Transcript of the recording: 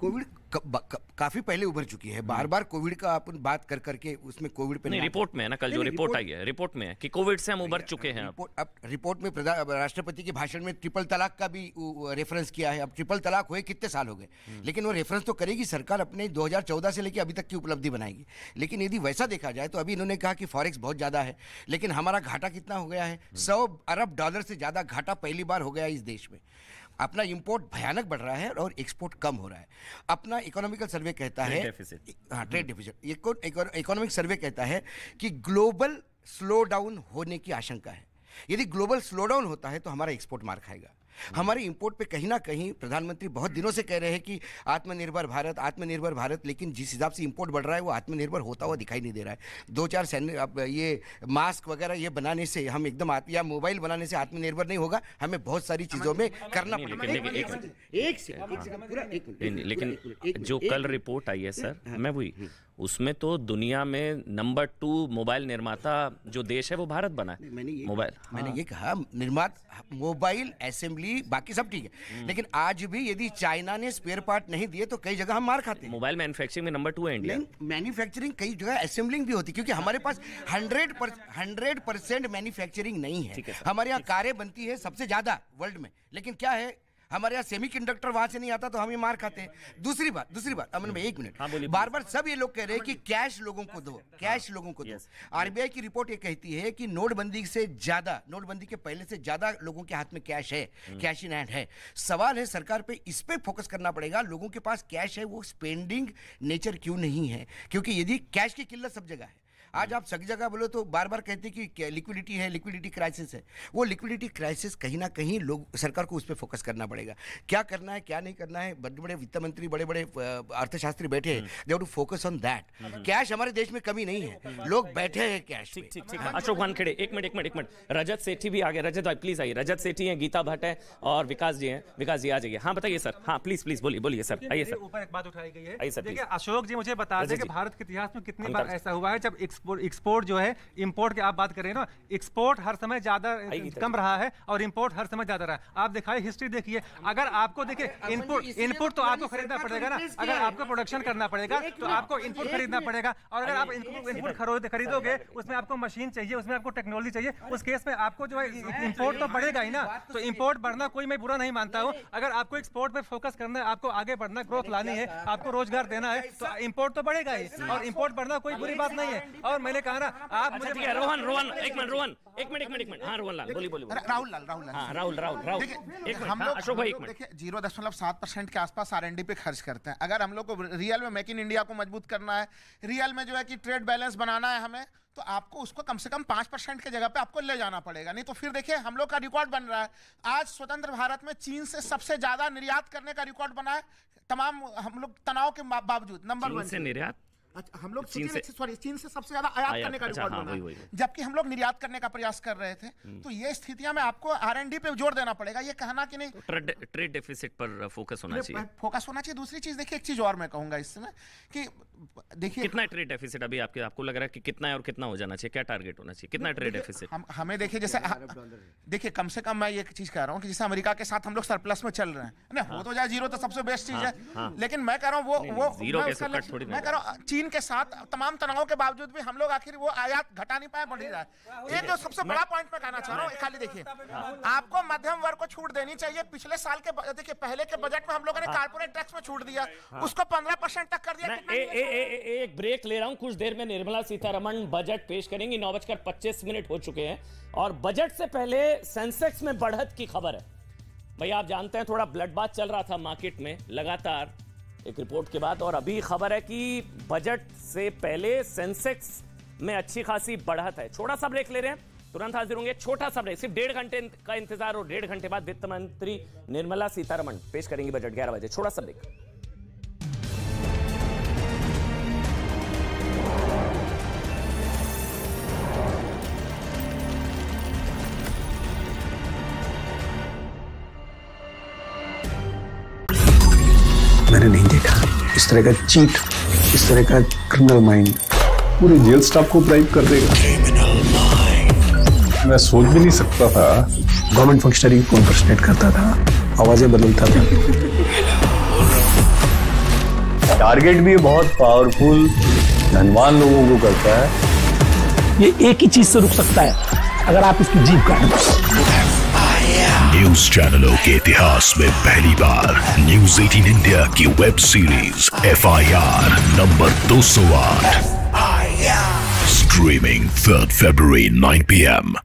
Covid काफी पहले उभर चुकी है। बार बार कोविड का अपन बात कर करके उसमें कोविड पे नहीं, रिपोर्ट में है ना, कल जो रिपोर्ट आई है रिपोर्ट में है कि कोविड से हम उभर चुके हैं। अब रिपोर्ट में राष्ट्रपति के भाषण में ट्रिपल तलाक का भी रेफरेंस किया है। अब ट्रिपल तलाक हुए कितने साल हो गए, लेकिन वो रेफरेंस तो करेगी सरकार, अपने 2014 से लेकर अभी तक की उपलब्धि बनाएगी। लेकिन यदि वैसा देखा जाए तो अभी इन्होंने कहा कि फॉरेक्स बहुत ज्यादा है, लेकिन हमारा घाटा कितना हो गया है? 100 अरब डॉलर से ज्यादा घाटा पहली बार हो गया इस देश में। अपना इंपोर्ट भयानक बढ़ रहा है और एक्सपोर्ट कम हो रहा है। अपना इकोनॉमिकल सर्वे कहता है, हाँ ट्रेड डेफिसिट, इकोनॉमिक सर्वे कहता है कि ग्लोबल स्लो डाउन होने की आशंका है। यदि ग्लोबल स्लो डाउन होता है तो हमारा एक्सपोर्ट मार खाएगा। हमारे इंपोर्ट पे कहीं ना कहीं प्रधानमंत्री बहुत दिनों से कह रहे हैं कि आत्मनिर्भर भारत, लेकिन जिस हिसाब से इंपोर्ट बढ़ रहा है वो आत्मनिर्भर होता हुआ दिखाई नहीं दे रहा है। 2-4 अब ये मास्क वगैरह ये बनाने से हम एकदम या मोबाइल बनाने से आत्मनिर्भर नहीं होगा, हमें बहुत सारी चीजों में करना पड़ेगा। लेकिन जो कल रिपोर्ट आई है सर, मैं वही उसमें तो दुनिया में नंबर 2 मोबाइल निर्माता जो देश है वो भारत बना है। मैंने ये कहा निर्माता मोबाइल असेंबली बाकी सब ठीक है, लेकिन आज भी यदि चाइना ने स्पेयर पार्ट नहीं दिए तो कई जगह हम मार खाते हैं। मोबाइल मैन्युफैक्चरिंग में नंबर 2 है इंडिया। मैन्युफैक्चरिंग कई जगह असेंबलिंग भी होती है, क्योंकि हमारे पास 100% मैन्युफैक्चरिंग नहीं है। हमारे यहाँ कारें बनती है सबसे ज्यादा वर्ल्ड में, लेकिन क्या है हमारे यहाँ सेमीकंडक्टर वहां से नहीं आता तो हम ये मार खाते हैं। दूसरी बात अमन भाई 1 मिनट, बार बार सब ये लोग कह रहे हैं कि कैश लोगों को दो, कैश लोगों को दो। आरबीआई की रिपोर्ट ये कहती है कि नोटबंदी के पहले से ज्यादा लोगों के हाथ में कैश है, कैश इन हैंड है। सवाल है सरकार पे, इस पे फोकस करना पड़ेगा। लोगों के पास कैश है, वो स्पेंडिंग नेचर क्यों नहीं है? क्योंकि यदि कैश की किल्लत सब जगह है, आज आप सब जगह बोलो तो बार बार कहते हैं कि लिक्विडिटी है, लिक्विडिटी क्राइसिस है। वो लिक्विडिटी क्राइसिस कहीं ना कहीं लोग सरकार को उस पर फोकस करना पड़ेगा। क्या करना है क्या नहीं करना है, बड़े बड़े वित्त मंत्री, बड़े बड़े अर्थशास्त्री बैठे हैं, they have to focus on that. Cash हमारे देश में कमी नहीं है, लोग बैठे हैं कैश। ठीक। अशोक वानखेड़े, एक मिनट। रजत सेठी भी आ गए। रजत भाई प्लीज आइए। रजत सेठी हैं, गीता भट्ट है और विकास जी हैं। विकास जी आ जाइए। हाँ बताइए सर। हाँ प्लीज बोलिए सर। आइए सर। ऊपर एक बात उठाई गई है। आइए सर। देखिए अशोक जी मुझे बता दें कि भारत के इतिहास में कितनी बार ऐसा हुआ है जब एक्सपोर्ट जो है, इंपोर्ट की आप बात कर रहे हैं ना, एक्सपोर्ट हर समय ज्यादा कम रहा है और इंपोर्ट हर समय ज्यादा रहा है। आप दिखाइए हिस्ट्री देखिए। अगर आपको देखिए इनपुट तो आपको खरीदना पड़ेगा ना, अगर आपको प्रोडक्शन करना पड़ेगा तो आपको इनपुट खरीदना पड़ेगा, और अगर आप इनपुट खरीदोगे उसमें आपको मशीन चाहिए, उसमें आपको टेक्नोलॉजी चाहिए, उस केस में आपको जो है इंपोर्ट तो बढ़ेगा ही ना। तो इंपोर्ट बढ़ना कोई मैं बुरा नहीं मानता हूँ। अगर आपको एक्सपोर्ट पे फोकस करना है, आपको आगे बढ़ना, ग्रोथ लानी है, आपको रोजगार देना है, तो इंपोर्ट तो बढ़ेगा ही, और इंपोर्ट बढ़ना कोई बुरी बात नहीं है। और मैंने कहा ना आप मुझे रोहन एक मिनट। हाँ रोहन लाल बोलिए। राहुल एक हम लोग अशोक भाई एक मिनट। देखिए 0.7% के आसपास R&D पे खर्च करते हैं। अगर हम लोग को रियल में मेक इन इंडिया को मजबूत करना है, रियल में जो है कि ट्रेड बैलेंस बनाना है हमें, तो आपको उसको कम से कम 5% के जगह पे आपको ले जाना पड़ेगा। नहीं तो फिर देखिए हम लोग का रिकॉर्ड बन रहा है। आज स्वतंत्र भारत में चीन से सबसे ज्यादा निर्यात करने का रिकॉर्ड बना है। तमाम हम लोग तनाव के बावजूद नंबर 1 से निर्यात, हम लोग चीन से सबसे ज्यादा आयात करने का रिकॉर्ड बना, जबकि हम लोग निर्यात करने का प्रयास कर रहे थे। तो ये स्थितियां में आपको R&D पे जोर देना पड़ेगा। ये कहना कि नहीं ट्रेड डेफिसिट पर फोकस होना चाहिए। दूसरी चीज देखिए, एक चीज और मैं कहूंगा इसमें कि देखिए कितना ट्रेड डेफिसिट अभी आपको लग रहा है कि कितना है और कितना हो जाना चाहिए, क्या टारगेट होना चाहिए, कितना ट्रेड डेफिसिट? हमें देखिए जैसे देखिए कम से कम मैं ये चीज कह रहा हूँ कि जैसे अमेरिका के साथ हम लोग सरप्लस में चल रहे हैं ना, हो तो जाए जीरो तो सबसे बेस्ट चीज है। लेकिन मैं कह रहा हूँ मैं कह रहा हूँ चीन के साथ तमाम तनावों के बावजूद भी हम लोग आखिर वो आयात घटा नहीं पाए, बढ़ ही रहा है। ये जो सबसे बड़ा पॉइंट मैं कहना चाह रहा हूँ, खाली देखिए आपको मध्यम वर्ग को छूट देनी चाहिए। पिछले साल के देखिए पहले के बजट में हम लोगों ने कारपोरेट टैक्स में छूट दिया, उसको 15% तक कर दिया। एक ब्रेक ले रहा हूं, कुछ देर में निर्मला सीतारमण बजट पेश करेंगी। 9:25 हो चुके हैं और बजट से पहले सेंसेक्स में बढ़त की खबर है। भाई आप जानते हैं थोड़ा ब्लड बाथ चल रहा था मार्केट में लगातार एक रिपोर्ट के बाद, और अभी खबर है कि बजट से पहले सेंसेक्स में अच्छी खासी बढ़त है। छोटा सा ब्रेक ले रहे हैं, तुरंत हाजिर होंगे। छोटा सा ब्रेक, सिर्फ 1.5 घंटे का इंतजार, और 1.5 घंटे बाद वित्त मंत्री निर्मला सीतारमण पेश करेंगी बजट 11 बजे। छोटा सा ब्रेक। मैंने नहीं देखा इस तरह का चीट, इस तरह का क्रिमिनल माइंड पूरे जेल स्टाफ को ब्राइब कर देगा। मैं सोच भी नहीं सकता था गवर्नमेंट फंक्शनरी को इम्पर्सनेट करता था, आवाजें बदलता था। टारगेट भी बहुत पावरफुल, धनवान लोगों को करता है। ये एक ही चीज से रुक सकता है, अगर आप इसकी जीभ काटें। न्यूज चैनलों के इतिहास में पहली बार न्यूज 18 इंडिया की web series FIR number 208 streaming 3rd February 9 PM